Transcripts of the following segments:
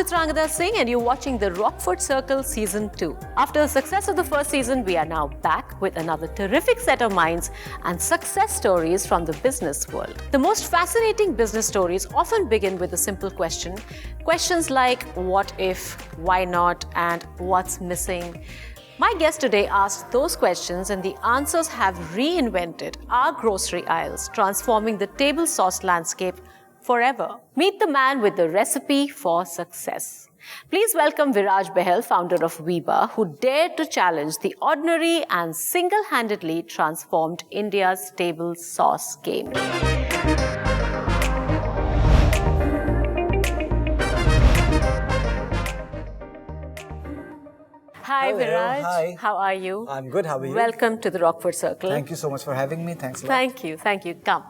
Chitrangada Singh and you're watching the Rockford Circle Season 2. After the success of the first season, we are now back with another terrific set of minds and success stories from the business world. The most fascinating business stories often begin with a simple question. Questions like what if, why not, and what's missing. My guest today asked those questions and the answers have reinvented our grocery aisles, transforming the table sauce landscape forever. Meet the man with the recipe for success. Please welcome Viraj Bahl, founder of Veeba, who dared to challenge the ordinary and single-handedly transformed India's table sauce game. Hi Viraj, hi. How are you? I'm good, how are you? Welcome to the Rockford Circle. Thank you so much for having me, thanks a lot. Thank you. Come.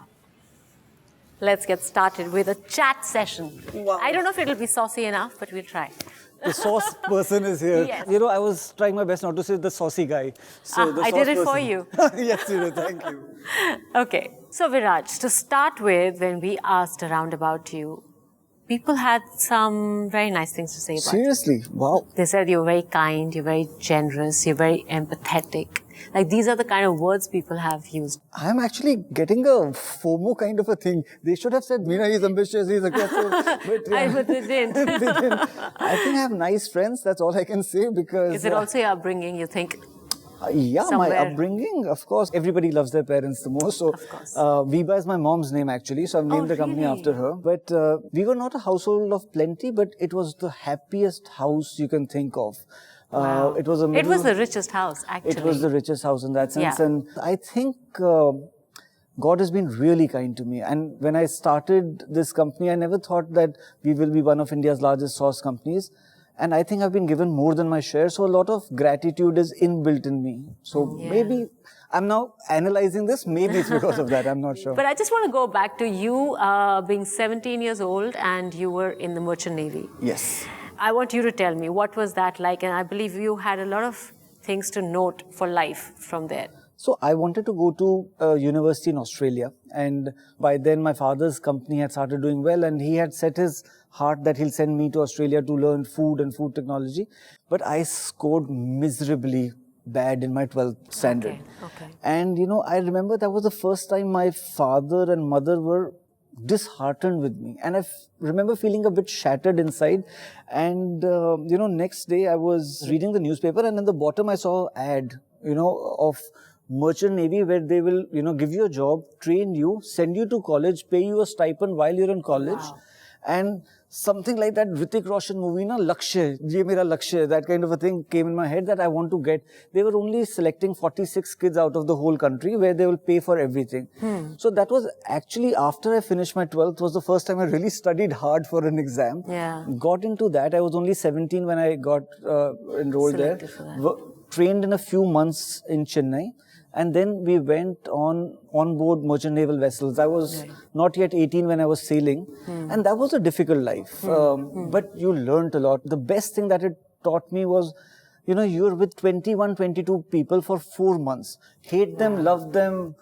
Let's get started with a chat session. Wow. I don't know if it'll be saucy enough, but we'll try. The sauce person is here. Yes. You know, I was trying my best not to say the saucy guy. So the I sauce did it person. for you. Yes, you did, thank you. Okay, so Viraj, to start with, when we asked around about you, people had some very nice things to say about you. Seriously, wow. They said you're very kind, you're very generous, you're very empathetic. Like these are the kind of words people have used. I'm actually getting a FOMO kind of a thing. They should have said, Meena, he's ambitious, he's aggressive. But they didn't. They didn't. I think I have nice friends, that's all I can say because... Is it also your upbringing, you think? Yeah, somewhere. My upbringing, of course. Everybody loves their parents the most. So, Of course. Veeba is my mom's name actually. So, I've named the company really? after her. But we were not a household of plenty, but it was the happiest house you can think of. Wow. It was the richest house, actually. It was the richest house in that sense. Yeah. And I think God has been really kind to me. And when I started this company, I never thought that we will be one of India's largest sauce companies. And I think I've been given more than my share. So a lot of gratitude is inbuilt in me. So maybe I'm now analyzing this. Maybe it's because of that. I'm not sure. But I just want to go back to you being 17 years old and you were in the Merchant Navy. Yes. I want you to tell me, what was that like? And I believe you had a lot of things to note for life from there. So I wanted to go to university in Australia. And by then my father's company had started doing well and he had set his heart that he'll send me to Australia to learn food and food technology. But I scored miserably bad in my 12th standard. Okay. And you know, I remember that was the first time my father and mother were disheartened with me. And I remember feeling a bit shattered inside. And, you know, next day I was reading the newspaper and in the bottom I saw an ad, you know, of Merchant Navy where they will, you know, give you a job, train you, send you to college, pay you a stipend while you're in college. Wow. And something like that Hrithik Roshan movie, na, Lakshya, Ye Mera Lakshya, that kind of a thing came in my head that I want to get. They were only selecting 46 kids out of the whole country where they will pay for everything. So that was actually after I finished my 12th was the first time I really studied hard for an exam. Yeah. Got into that. I was only 17 when I got enrolled Selected there. for that. Trained in a few months in Chennai. And then we went on board merchant naval vessels. I was not yet 18 when I was sailing. And that was a difficult life. But you learned a lot. The best thing that it taught me was, you know, you're with 21, 22 people for 4 months. Hate them, love them,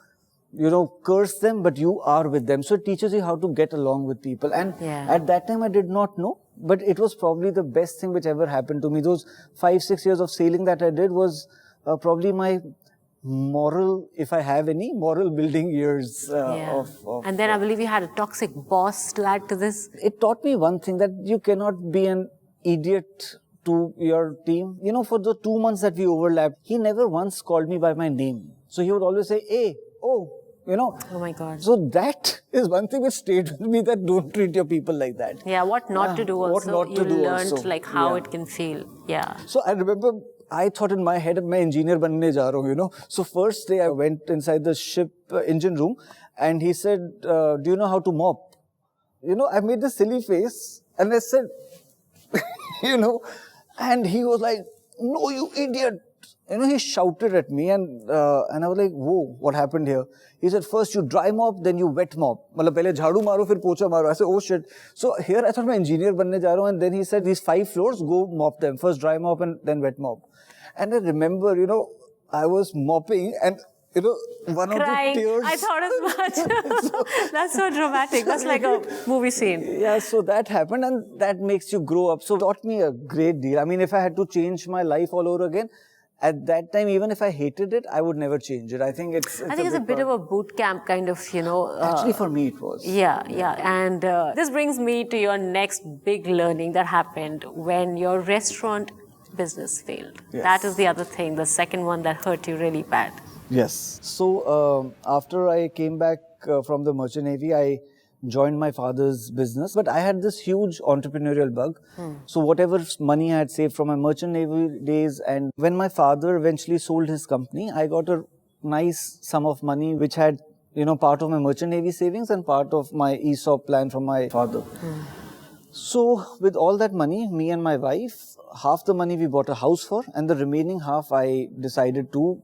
you know, curse them, but you are with them. So it teaches you how to get along with people. And at that time I did not know, but it was probably the best thing which ever happened to me. Those 5-6 years of sailing that I did was probably my moral, if I have any, moral building years of... And then I believe you had a toxic boss to add to this. It taught me one thing, that you cannot be an idiot to your team. You know, for the 2 months that we overlapped, he never once called me by my name. So he would always say, hey, oh, you know. Oh my God. So that is one thing which stayed with me, that don't treat your people like that. Yeah, what not to do also. What not to do learned also. like how it can feel. Yeah. So I remember, I thought in my head, I'm an engineer banne ja raha hu, you know. So first day I went inside the ship engine room and he said, do you know how to mop? You know, I made this silly face and I said, you know, and he was like, no, you idiot. You know, he shouted at me and I was like, whoa, what happened here? He said, first you dry mop, then you wet mop. Matlab, pehle jhadu maro, fir pocha maro. I said, oh shit. So here I thought I'm an engineer banne ja raha hu, and then he said, these 5 floors, go mop them. First dry mop and then wet mop. And I remember, you know, I was mopping and one or Crying. two tears. I thought as much. That's so dramatic. That's like a movie scene. Yeah, so that happened, and that makes you grow up. So it taught me a great deal. I mean, if I had to change my life all over again, at that time, even if I hated it, I would never change it. I think it's a bit of a boot camp kind of, Actually, for me, it was. Yeah. And this brings me to your next big learning that happened when your restaurant business failed. Yes. That is the other thing, the second one that hurt you really bad. Yes. So after I came back from the Merchant Navy, I joined my father's business. But I had this huge entrepreneurial bug. So whatever money I had saved from my Merchant Navy days, and when my father eventually sold his company, I got a nice sum of money which had, part of my Merchant Navy savings and part of my ESOP plan from my father. So with all that money, me and my wife, half the money we bought a house for, and the remaining half I decided to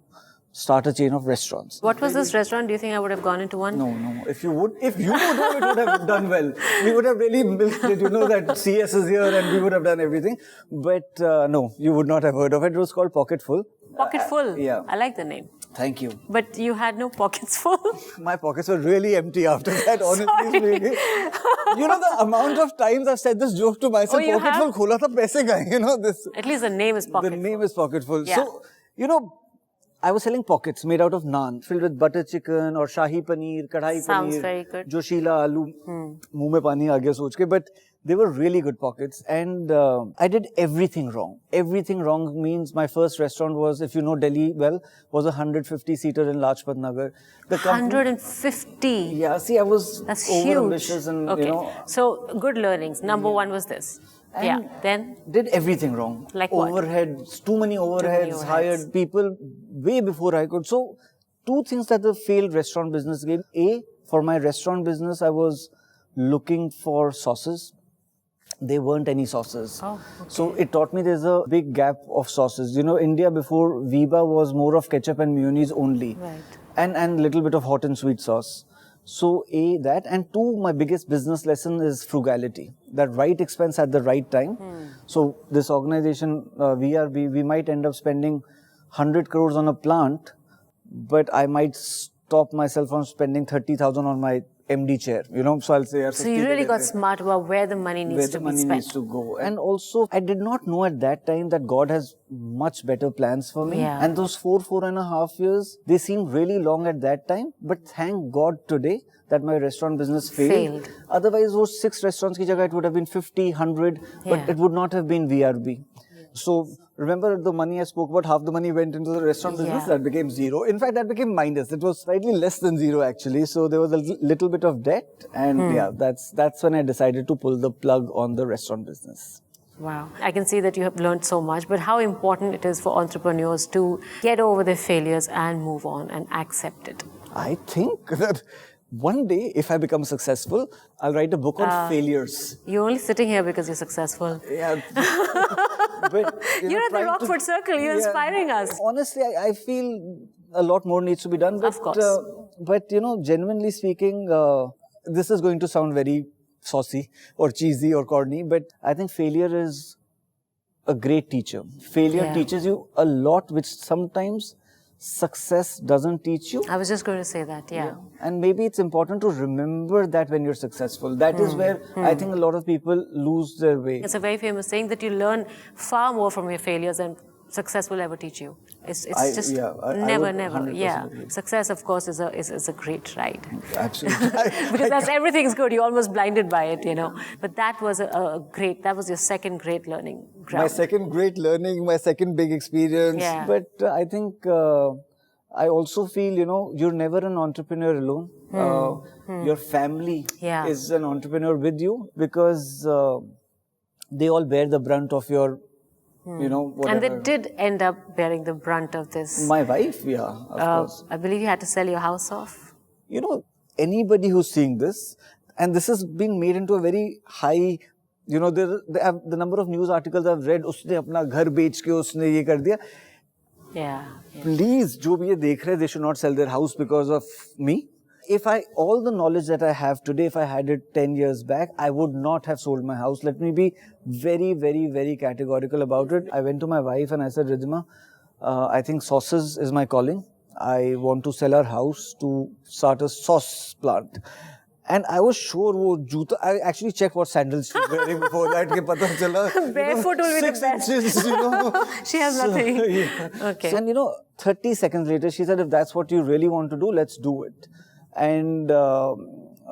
start a chain of restaurants. What was this restaurant? Do you think I would have gone into one? No. If you would have, it would have done well. We would have really milked it, that CS is here and we would have done everything. But no, you would not have heard of it. It was called Pocketful. Pocketful? Yeah. I like the name. Thank you. But you had no pockets full? My pockets were really empty after that, honestly speaking. The amount of times I've said this joke to myself, Pocketful, khola tha paise gaye, this. At least the name is Pocketful. The name is Pocketful. Yeah. So, I was selling pockets made out of naan, filled with butter chicken or shahi paneer, kadhai paneer. Sounds very good. Joshila aloo. Muh mein pani aa gaya soch ke. But they were really good pockets. And I did everything wrong. Everything wrong means my first restaurant was, if you know Delhi well, was a 150-seater in Lajpat Nagar. 150? Yeah, see, I was That's over-ambitious huge. and, Okay. So, good learnings. Number one was this. And then? Did everything wrong. Like what? Overheads, too many overheads, hired people way before I could. So, two things that the failed restaurant business gave. A, for my restaurant business, I was looking for sauces. There weren't any sauces. Oh, okay. So, it taught me there's a big gap of sauces. India before Veeba was more of ketchup and mayonnaise only. Right. And little bit of hot and sweet sauce. So, A, that. And two, my biggest business lesson is frugality. That right expense at the right time. So, this organization, VRB, we might end up spending 100 crores on a plant, but I might stop myself from spending 30,000 on my MD chair, So, I'll say... So, you really got smart about where the money needs to be spent. Where the money needs to go. And also, I did not know at that time that God has much better plans for me. Yeah. And those 4.5 years, they seemed really long at that time. But thank God today that my restaurant business failed. Otherwise, those 6 restaurants ki jagah, it would have been 50, 100, but it would not have been VRB. So, remember the money I spoke about, half the money went into the restaurant business, that became zero. In fact, that became minus. It was slightly less than zero actually. So, there was a little bit of debt. And that's when I decided to pull the plug on the restaurant business. Wow. I can see that you have learned so much, but how important it is for entrepreneurs to get over their failures and move on and accept it. I think that one day, if I become successful, I'll write a book on failures. You're only sitting here because you're successful. Yeah. But, you're at the Rockford Circle. You're inspiring us. Honestly, I feel a lot more needs to be done. But, of course. But, genuinely speaking, this is going to sound very saucy or cheesy or corny, but I think failure is a great teacher. Failure teaches you a lot, which sometimes success doesn't teach you. I was just going to say that, And maybe it's important to remember that when you're successful. That is where I think a lot of people lose their way. It's a very famous saying that you learn far more from your failures than success will ever teach you. It's just never. Yeah. Success, of course, is a great ride. Absolutely. Because everything's good. You're almost blinded by it, But that was that was your second great learning ground. My second great learning, my second big experience. Yeah. But I think I also feel, you're never an entrepreneur alone. Your family is an entrepreneur with you because they all bear the brunt of your whatever. And they did end up bearing the brunt of this. My wife, of course. I believe you had to sell your house off. Anybody who's seeing this, and this has been made into a very high, the number of news articles I've read, usne apna ghar bech ke usne ye kar diya. Yeah. Please, jo bhi ye dekh rahe, they should not sell their house because of me. All the knowledge that I have today, if I had it 10 years back, I would not have sold my house. Let me be very, very, very categorical about it. I went to my wife and I said, Ridhima, I think sauces is my calling. I want to sell our house to start a sauce plant. And I was sure I actually checked what sandals she was wearing before that. Barefoot will be the best. 6 inches, She has nothing. Yeah. Okay. So, and 30 seconds later, she said, if that's what you really want to do, let's do it. And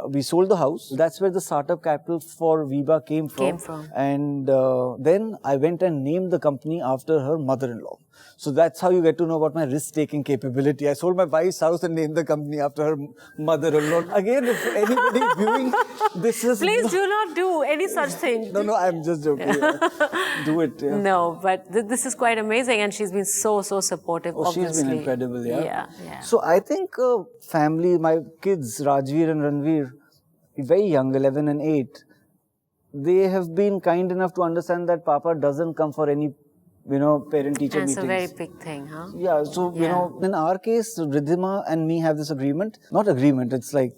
we sold the house. That's where the startup capital for Veeba came from. And then I went and named the company after her mother-in-law. So that's how you get to know about my risk-taking capability. I sold my wife's house and named the company after her mother-in-law. Again, if anybody viewing this is... Please do not do any such thing. No, I'm just joking. Yeah. Do it. Yeah. No, but this is quite amazing, and she's been so supportive, obviously. She's been incredible, Yeah. So I think family, my kids, Rajveer and Ranveer, very young, 11 and 8, they have been kind enough to understand that Papa doesn't come for any parent-teacher meetings. It's a very big thing, huh? Yeah, so, in our case, Ridhima and me have this agreement. Not agreement, it's like...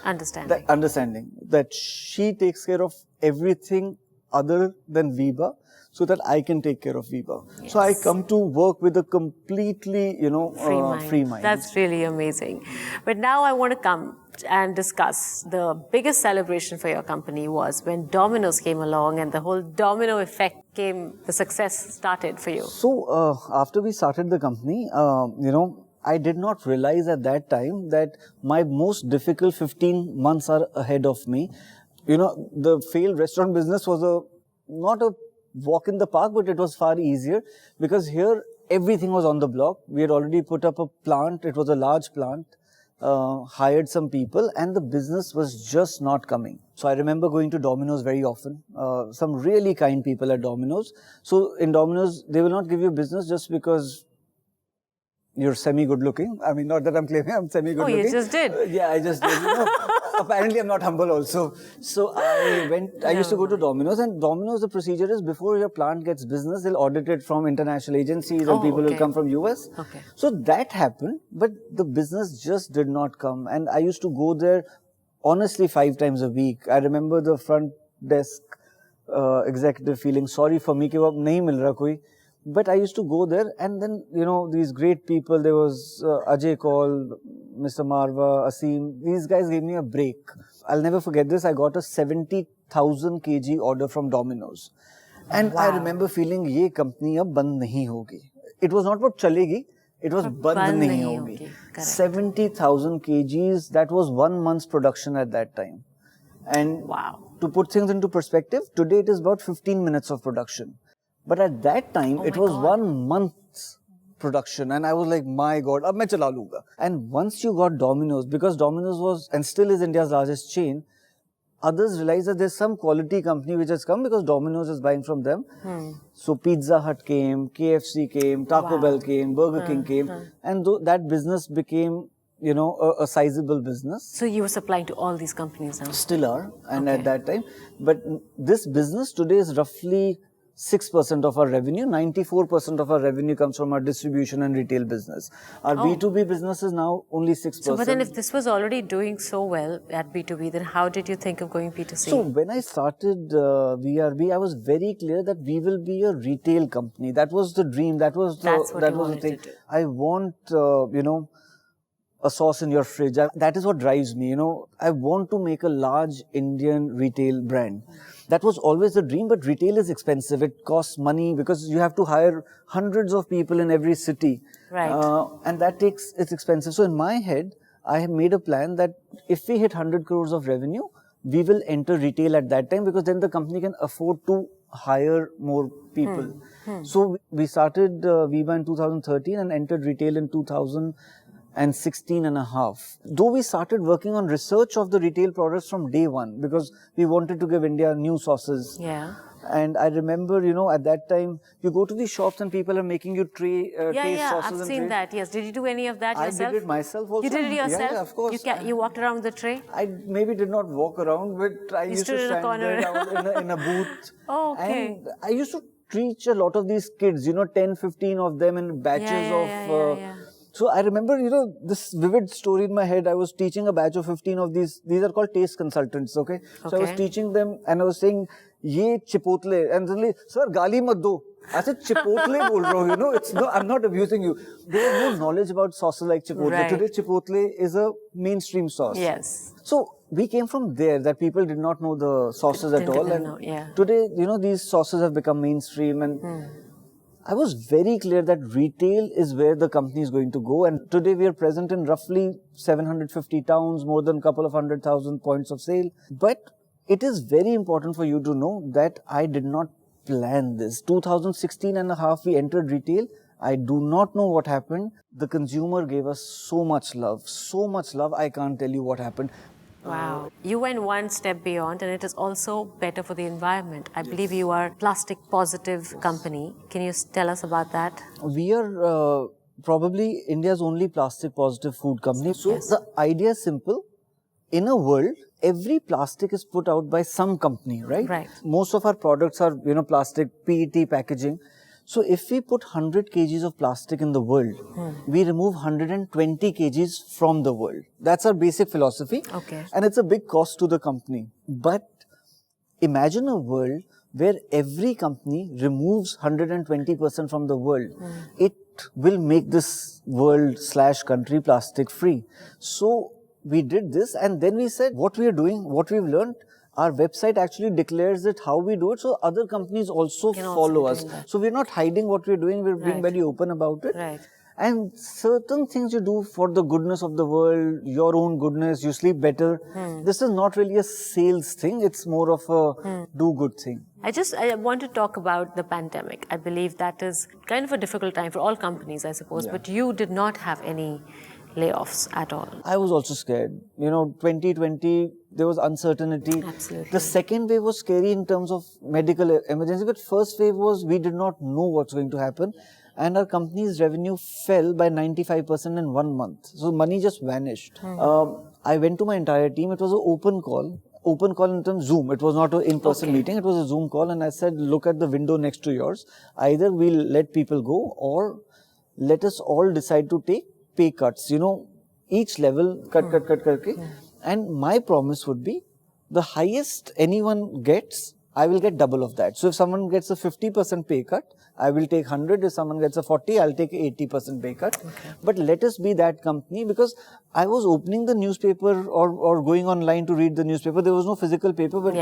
understanding. Understanding. That she takes care of everything other than Veeba, so that I can take care of Veeba. Yes. So I come to work with a completely, free mind. That's really amazing. But now I want to come and discuss the biggest celebration for your company was when Domino's came along and the whole domino effect came, the success started for you. So after we started the company, I did not realize at that time that my most difficult 15 months are ahead of me. The failed restaurant business was not a walk in the park, but it was far easier because here everything was on the block. We had already put up a plant. It was a large plant. Hired some people, and the business was just not coming. So I remember going to Domino's very often. Some really kind people at Domino's. So in Domino's, they will not give you business just because you're semi-good looking. I mean, not that I'm claiming I'm semi-good looking. Oh, you just did? Yeah, I just did. Apparently, I'm not humble also. So I used to go to Domino's, and Domino's, the procedure is before your plant gets business, they'll audit it from international agencies and people will come from US. Okay. So that happened, but the business just did not come. And I used to go there, honestly, 5 times a week. I remember the front desk executive feeling sorry for me, ki ab nahi mil raha koi. But I used to go there, and then, these great people, there was Ajay Kaul, Mr. Marva, Asim, these guys gave me a break. I'll never forget this. I got a 70,000 kg order from Domino's. And I remember feeling, ye company ab band nahi hogi. It was not what chalegi, it was band nahi hogi. 70,000 kgs, that was 1 month's production at that time. And to put things into perspective, today it is about 15 minutes of production. But at that time, it was 1 month's production. And I was like, my God, ab main chala lunga. And once you got Domino's, because Domino's was and still is India's largest chain, others realized that there's some quality company which has come because Domino's is buying from them. So Pizza Hut came, KFC came, Taco Bell came, Burger King came. And that business became, a sizable business. So you were supplying to all these companies now? Still are. And at that time. But this business today is roughly 6% of our revenue. 94% of our revenue comes from our distribution and retail business. Our B2B business is now only 6%. So, but then if this was already doing so well at B2B, then how did you think of going B2C? So when I started VRB, I was very clear that we will be a retail company. That was the dream. That was the thing. I want, a sauce in your fridge. That is what drives me. I want to make a large Indian retail brand. That was always the dream, but retail is expensive. It costs money because you have to hire hundreds of people in every city. Right. And it's expensive. So in my head, I have made a plan that if we hit 100 crores of revenue, we will enter retail at that time because then the company can afford to hire more people. So we started Veeba in 2013 and entered retail in 2016 and a half. Though we started working on research of the retail products from day one because we wanted to give India new sauces. Yeah. And I remember, at that time, you go to these shops and people are making you taste sauces. I've seen that, yes. Did you do any of that yourself? I did it myself also. You did it yourself? Yeah, of course. You walked around with the tray? I maybe did not walk around, but I used to stand there down in a booth. Oh, okay. And I used to teach a lot of these kids, 10, 15 of them in batches of... So I remember, this vivid story in my head. I was teaching a batch of 15 of these. These are called taste consultants, okay? So I was teaching them and I was saying, ye chipotle. And suddenly, sir, gali mat do. I said Chipotle bol raha hu, you know, it's no, I'm not abusing you. There was no knowledge about sauces like Chipotle. Right. Today Chipotle is a mainstream sauce. Yes. So we came from there, that people did not know the sauces at all. Didn't And know, yeah. today, you know, these sauces have become mainstream, and I was very clear that retail is where the company is going to go. And today we are present in roughly 750 towns, more than a couple of 100,000 points of sale. But it is very important for you to know that I did not plan this. 2016 and a half, we entered retail. I do not know what happened. The consumer gave us so much love, I can't tell you what happened. Wow. You went one step beyond, and it is also better for the environment. I believe you are a plastic positive company. Can you tell us about that? We are probably India's only plastic positive food company. So the idea is simple. In a world, every plastic is put out by some company, right? Right. Most of our products are, you know, plastic, PET packaging. So if we put 100 kgs of plastic in the world, we remove 120 kgs from the world. That's our basic philosophy. Okay. And it's a big cost to the company. But imagine a world where every company removes 120% from the world. It will make this world/country plastic free. So we did this, and then we said what we are doing, what we've learned, our website actually declares it, how we do it, so other companies also follow us. So we're not hiding what we're doing, we're being very open about it. Right. And certain things you do for the goodness of the world, your own goodness, you sleep better. This is not really a sales thing, it's more of a do-good thing. I want to talk about the pandemic. I believe that is kind of a difficult time for all companies, I suppose, but you did not have any layoffs at all. I was also scared. You know, 2020, there was uncertainty. Absolutely. The second wave was scary in terms of medical emergency, but first wave was we did not know what's going to happen. And our company's revenue fell by 95% in 1 month. So money just vanished. I went to my entire team. It was an open call. Open call in terms of Zoom. It was not an in-person meeting. It was a Zoom call. And I said, look at the window next to yours. Either we'll let people go or let us all decide to take pay cuts, you know, each level, cut. And my promise would be, the highest anyone gets, I will get double of that. So if someone gets a 50% pay cut, I will take 100. If someone gets a 40, I'll take 80% pay cut. But let us be that company, because I was opening the newspaper or going online to read the newspaper. There was no physical paper, but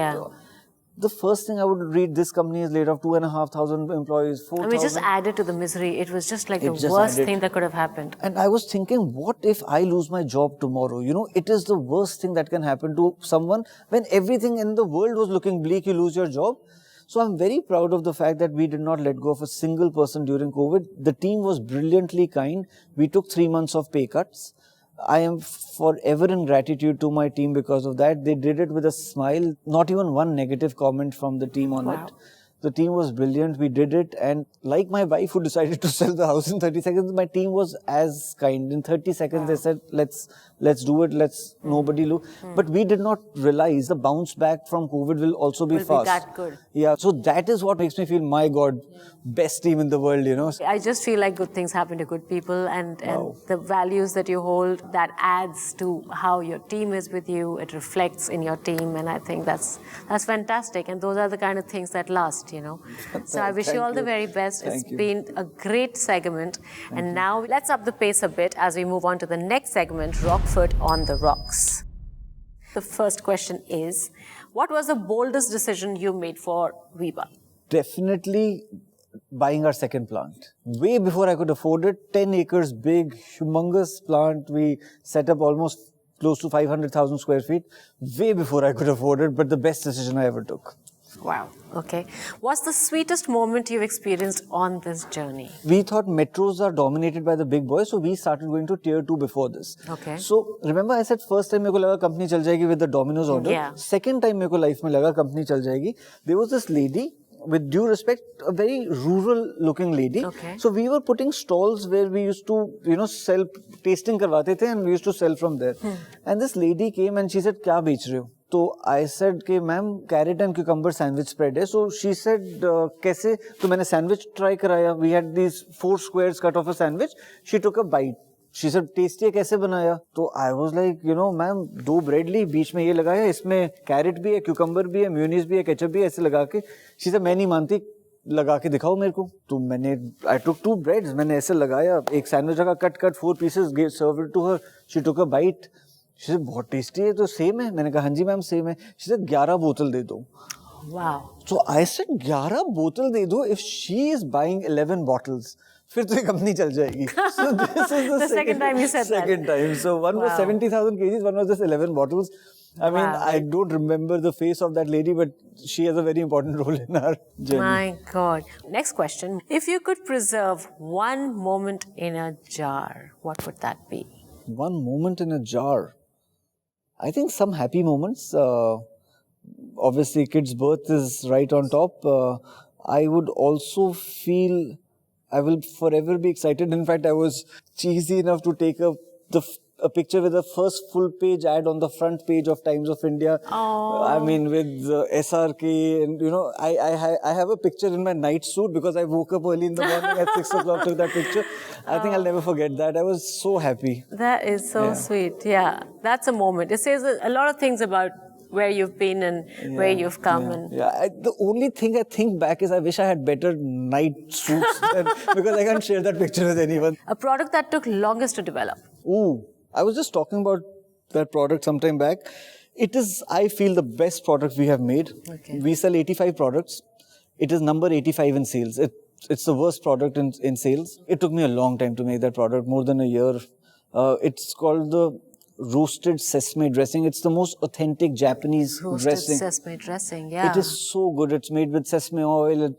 the first thing I would read, this company is laid off 2,500 employees, 4,000. I mean, just added to the misery. It was just like the worst thing that could have happened. And I was thinking, what if I lose my job tomorrow? You know, it is the worst thing that can happen to someone when everything in the world was looking bleak, you lose your job. So I'm very proud of the fact that we did not let go of a single person during COVID. The team was brilliantly kind. We took 3 months of pay cuts. I am forever in gratitude to my team because of that. They did it with a smile, not even one negative comment from the team on it. The team was brilliant. We did it. And like my wife who decided to sell the house in 30 seconds, my team was as kind. In 30 seconds, they said, let's do it. Nobody look. But we did not realize the bounce back from COVID will also be fast. Will be that good. Yeah. So that is what makes me feel, my God, best team in the world, you know. I just feel like good things happen to good people, and the values that you hold, that adds to how your team is with you. It reflects in your team, and I think that's fantastic. And those are the kind of things that last, you know. So I wish you all the very best. It's been a great segment. And now let's up the pace a bit as we move on to the next segment, Rockford on the Rocks. The first question is, what was the boldest decision you made for Veeba? Definitely buying our second plant. Way before I could afford it, 10 acres big, humongous plant. We set up almost close to 500,000 square feet. Way before I could afford it, but the best decision I ever took. Wow. Okay. What's the sweetest moment you've experienced on this journey? We thought metros are dominated by the big boys, so we started going to tier 2 before this. Okay. So remember I said first time meko laga company chal jayegi with the Domino's order. Yeah. Second time meko life mein laga company chal jayegi. There was this lady, with due respect, a very rural looking lady. Okay. So we were putting stalls where we used to, you know, sell, tasting karwate the, and we used to sell from there. And this lady came and she said, "Kya bech rahe ho?" So I said, "Ke ma'am, carrot and cucumber sandwich spread hai." So she said, "Kaise?" So maine sandwich try karaya. We had these 4 squares cut off a sandwich. She took a bite. She said, "Tasty है, कैसे बनाया?" तो I was like, you know, ma'am, 2 bread ली, बीच में ये लगाया, इसमें carrot भी है, cucumber भी है, mayonnaise भी है, ketchup भी है, ऐसे लगा के. She said, "मैं नहीं मानती, लगा के दिखाओ मेरे को. तो मैंने I took 2 breads, मैंने ऐसे लगाया, एक सैंडविच रखा, cut 4 pieces, served it to her. She took a bite. She said बहुत टेस्टी है. तो सेम है. मैंने कहा हाँ जी मैम सेम है. She said 11 बोतल दे दो. Wow. So I said 11 बोतल दे दो. If she is buying 11 bottles, फिर तो ये कंपनी चल जाएगी. So this is the second time you said that. Second time. So one was 70,000 kgs, one was just 11 bottles. I mean, I don't remember the face of that lady, but she has a very important role in our journey. My God. Next question. If you could preserve one moment in a jar, what would that be? One moment in a jar. I think some happy moments. Obviously, kid's birth is right on top. I would also feel I will forever be excited. In fact, I was cheesy enough to take a picture with the first full page ad on the front page of Times of India. I mean, with SRK, and you know, I have a picture in my night suit because I woke up early in the morning at 6 o'clock, took that picture. I think I'll never forget that. I was so happy. That is so sweet. Yeah, that's a moment. It says a lot of things about where you've been and where you've come. The only thing I think back is I wish I had better night suits because I can't share that picture with anyone. A product that took longest to develop. Ooh, I was just talking about that product sometime back. It is, I feel, the best product we have made. Okay. We sell 85 products. It is number 85 in sales. It's the worst product in sales. It took me a long time to make that product, more than a year. It's called the roasted sesame dressing. It's the most authentic Japanese roasted dressing. Sesame dressing, yeah. It is so good. It's made with sesame oil.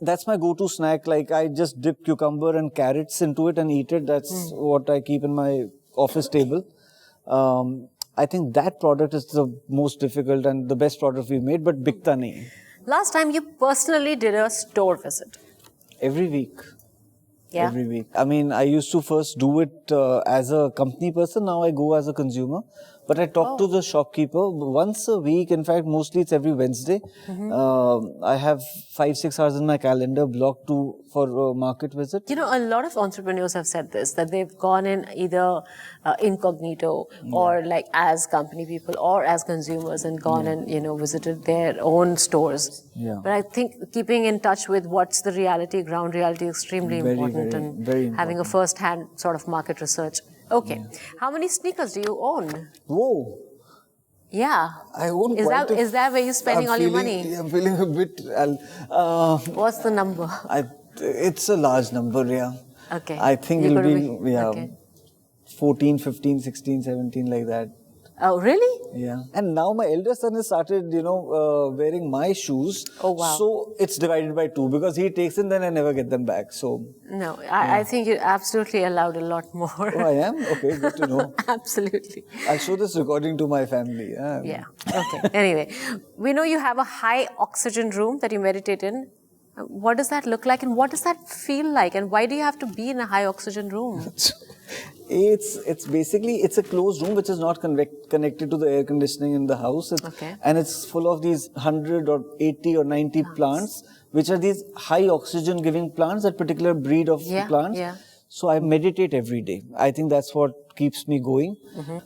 That's my go-to snack. Like, I just dip cucumber and carrots into it and eat it. That's what I keep in my office table. I think that product is the most difficult and the best product we've made, but bikta nahi. Last time you personally did a store visit. Every week. Yeah. Every week. I mean, I used to first do it as a company person. Now I go as a consumer. But I talk to the shopkeeper once a week. In fact, mostly it's every Wednesday. I have 5-6 hours in my calendar blocked for a market visit. You know, a lot of entrepreneurs have said this, that they've gone in either incognito or like as company people or as consumers and gone and, you know, visited their own stores. Yeah. But I think keeping in touch with what's the reality, ground reality, extremely important, very and important. having a first-hand sort of market research. Okay. Yeah. How many sneakers do you own? Whoa. Yeah. I own Is that where you're spending all your money? I'm feeling a bit... What's the number? It's a large number, yeah. Okay. I think it'll be 14, 15, 16, 17, like that. Oh, really? Yeah. And now my elder son has started, wearing my shoes. Oh, wow. So it's divided by 2 because he takes them, then I never get them back. So. No, I think you're absolutely allowed a lot more. Oh, I am? Okay, good to know. Absolutely. I'll show this recording to my family. Yeah. Okay. Anyway, we know you have a high oxygen room that you meditate in. What does that look like and what does that feel like and why do you have to be in a high oxygen room? It's basically, it's a closed room which is not connected to the air conditioning in the house. And it's full of these 100 or 80 or 90 plants, which are these high oxygen giving plants, that particular breed of plants. Yeah. So I meditate every day. I think that's what keeps me going.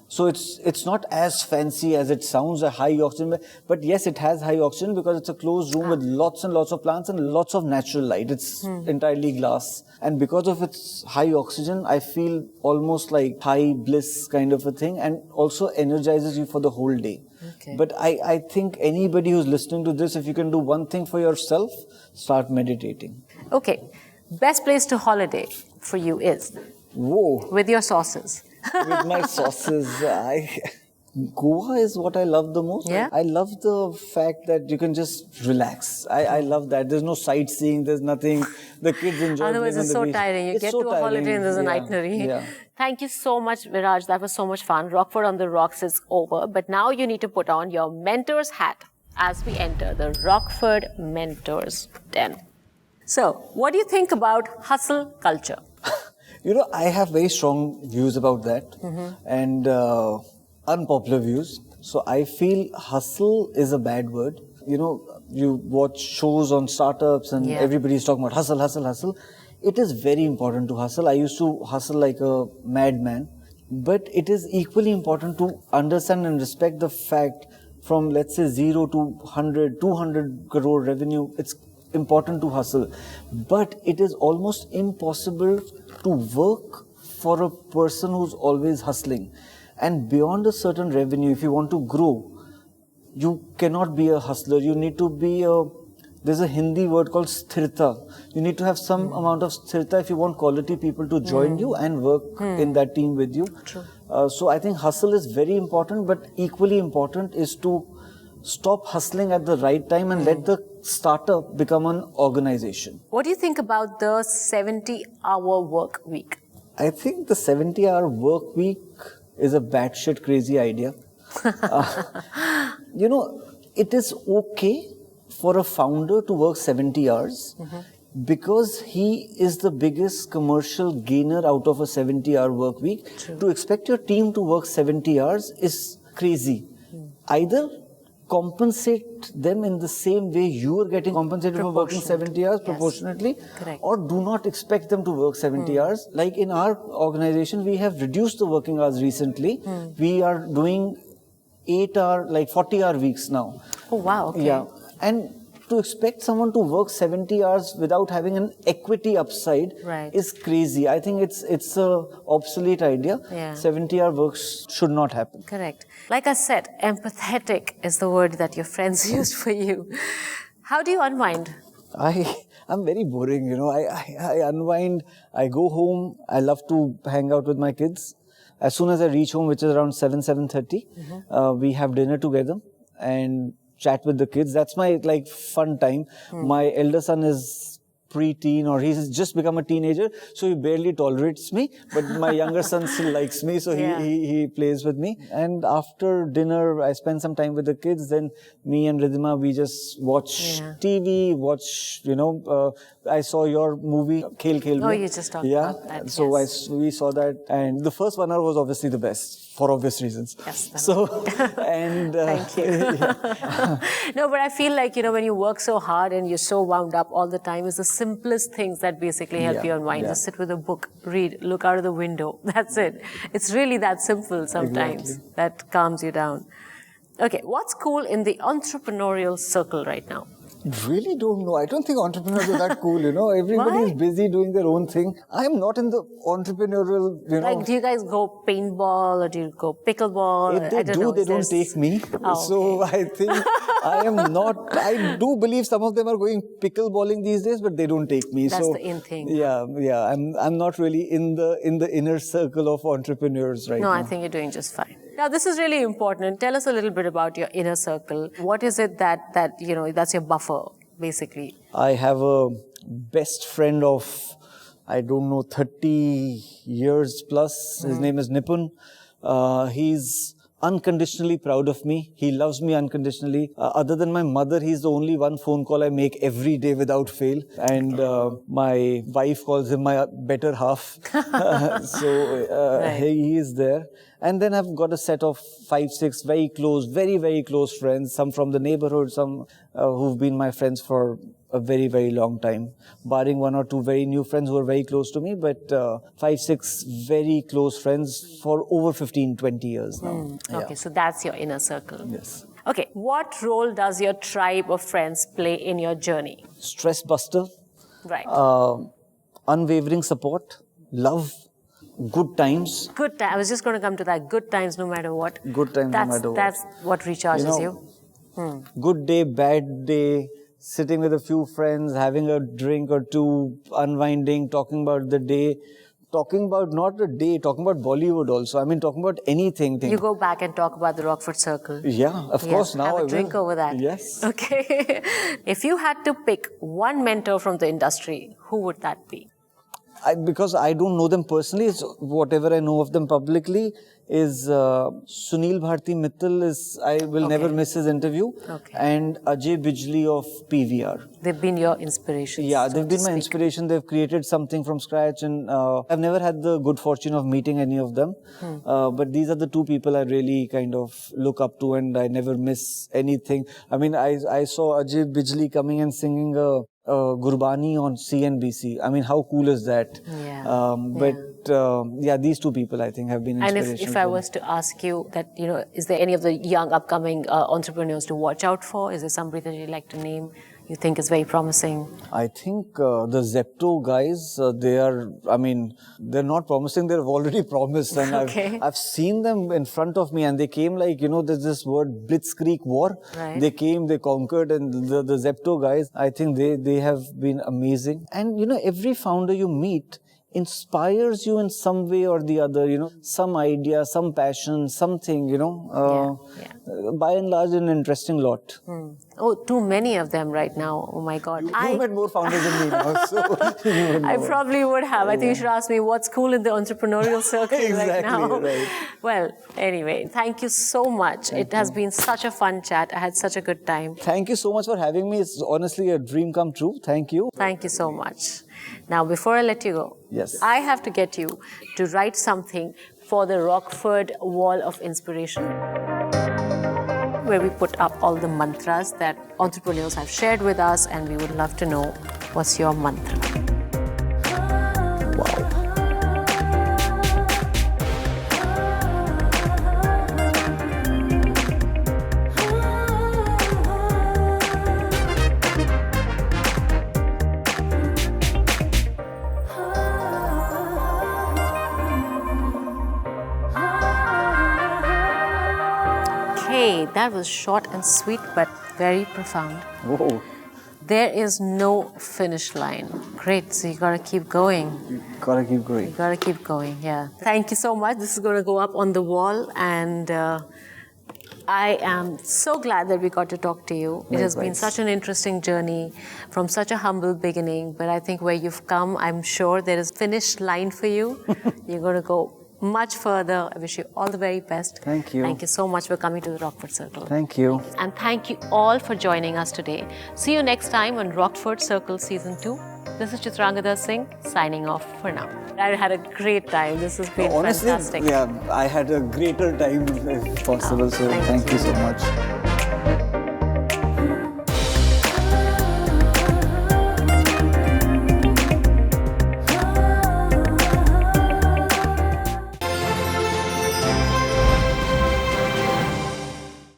So it's not as fancy as it sounds, a high oxygen, but yes, it has high oxygen because it's a closed room with lots and lots of plants and lots of natural light. It's entirely glass. And because of its high oxygen, I feel almost like high bliss kind of a thing, and also energizes you for the whole day. Okay. But I think anybody who's listening to this, if you can do one thing for yourself, start meditating. Okay. Best place to holiday for you is? Whoa. With your sauces. With my sauces, Goa is what I love the most. Yeah? I love the fact that you can just relax. I love that. There's no sightseeing, there's nothing. The kids enjoy Otherwise, it's so tiring. You get to a holiday and there's an itinerary. Yeah. Thank you so much, Viraj. That was so much fun. Rockford on the Rocks is over. But now you need to put on your mentor's hat as we enter the Rockford Mentors Den. So, what do you think about hustle culture? I have very strong views about that and unpopular views. So I feel hustle is a bad word. You watch shows on startups and everybody's talking about hustle, hustle, hustle. It is very important to hustle. I used to hustle like a madman. But it is equally important to understand and respect the fact from, let's say, 0 to 100, 200 crore revenue, it's important to hustle. But it is almost impossible to work for a person who's always hustling. And beyond a certain revenue, if you want to grow, you cannot be a hustler. You need to be there's a Hindi word called sthirta. You need to have some amount of sthirta if you want quality people to join you and work in that team with you. True. So I think hustle is very important, but equally important is to stop hustling at the right time and let the startup become an organization. What do you think about the 70-hour work week? I think the 70-hour work week is a batshit crazy idea. It is okay for a founder to work 70 hours because he is the biggest commercial gainer out of a 70-hour work week. True. To expect your team to work 70 hours is crazy. Either compensate them in the same way you are getting compensated for working 70 hours proportionately, Correct. or do not expect them to work 70 hours. Like in our organization, we have reduced the working hours recently. We are doing 40-hour weeks now. Oh, wow. Okay. Yeah. And to expect someone to work 70 hours without having an equity upside is crazy. I think it's a obsolete idea. Yeah. 70-hour works should not happen. Correct. Like I said, empathetic is the word that your friends used for you. How do you unwind? I'm very boring, I unwind, I go home, I love to hang out with my kids. As soon as I reach home, which is around 7:30, we have dinner together and chat with the kids. That's my fun time. My elder son is pre-teen, or he's just become a teenager, so he barely tolerates me, but my younger son still likes me, so he plays with me. And after dinner, I spend some time with the kids. Then me and Ridhima, we just watch TV, I saw your movie, Khel Khel Oh, Mein. you just talked about that. So we saw that, and the first 1 hour was obviously the best for obvious reasons. Yes. And thank you. No, but I feel like when you work so hard and you're so wound up all the time, it's the simplest things that basically help you unwind. Just sit with a book, read, look out of the window. That's it. It's really that simple sometimes that calms you down. Okay, what's cool in the entrepreneurial circle right now? Really don't know. I don't think entrepreneurs are that cool, Everybody is busy doing their own thing. I'm not in the entrepreneurial, Like, do you guys go paintball or do you go pickleball? If they they don't take me. So I think I am not, I do believe some of them are going pickleballing these days, but they don't take me. That's the in thing. Yeah. I'm not really in the inner circle of entrepreneurs right now. No, I think you're doing just fine. Now, this is really important. Tell us a little bit about your inner circle. What is it that that's your buffer, basically? I have a best friend of, 30 years plus. His name is Nipun. He's unconditionally proud of me. He loves me unconditionally. Other than my mother, he's the only one phone call I make every day without fail. And my wife calls him my better half. He is there. And then I've got a set of 5, 6 very close, very, very close friends. Some from the neighborhood, some who've been my friends for a very, very long time. Barring 1 or 2 very new friends who are very close to me, but 5, 6 very close friends for over 15, 20 years now. Okay, so that's your inner circle. Yes. Okay, what role does your tribe of friends play in your journey? Stress buster. Right. Unwavering support, love, good times. Good time. I was just going to come to that. Good times, no matter what. Good times, no matter what. That's what recharges you. Good day, bad day, sitting with a few friends, having a drink or two, unwinding, talking about the day, talking about not the day, talking about Bollywood also. I mean, talking about anything. You go back and talk about the Rockford Circle. Yeah, of course. Now have I a drink will. over that. Yes. Okay. If you had to pick one mentor from the industry, who would that be? Because I don't know them personally, so whatever I know of them publicly is Sunil Bharti Mittal I will never miss his interview, and Ajay Bijli of PVR. They've been your inspiration. Yeah, they've been my inspiration. They've created something from scratch, and I've never had the good fortune of meeting any of them. But these are the 2 people I really kind of look up to, and I never miss anything. I mean, I saw Ajay Bijli coming and singing Gurbani on CNBC. I mean, how cool is that? These 2 people I think have been inspirational. And if I was to ask you that, is there any of the young upcoming entrepreneurs to watch out for? Is there somebody that you'd like to name? you think is very promising? I think the Zepto guys, they're not promising, they've already promised. And Okay. I've seen them in front of me, and they came like, there's this word Blitzkrieg war. Right. They came, they conquered, and the Zepto guys, I think they have been amazing. And, every founder you meet inspires you in some way or the other, some idea, some passion, something, by and large an interesting lot. Oh, too many of them right now. Oh my God. You met more founders than me now, so you would know. I probably would have. I think you should ask me what's cool in the entrepreneurial circle right now. Right. Well, anyway, thank you so much. It has been such a fun chat. I had such a good time. Thank you so much for having me. It's honestly a dream come true. Thank you. Thank you so much. Now, before I let you go, Yes. I have to get you to write something for the Rockford Wall of Inspiration, where we put up all the mantras that entrepreneurs have shared with us, and we would love to know what's your mantra. Wow. Okay, that was short and sweet, but very profound. Whoa. There is no finish line. Great, so you gotta keep going. Gotta keep going. You gotta keep going, yeah. Thank you so much. This is gonna go up on the wall, and I am so glad that we got to talk to you. It has been such an interesting journey from such a humble beginning, but I think where you've come, I'm sure there is finish line for you. You're gonna go much further. I wish you all the very best. Thank you. Thank you so much for coming to the Rockford Circle. Thank you. And thank you all for joining us today. See you next time on Rockford Circle Season 2. This is Chitrangadar Singh signing off for now. I had a great time. This has been Honestly, fantastic. yeah, I had a greater time if possible. So thank you so much.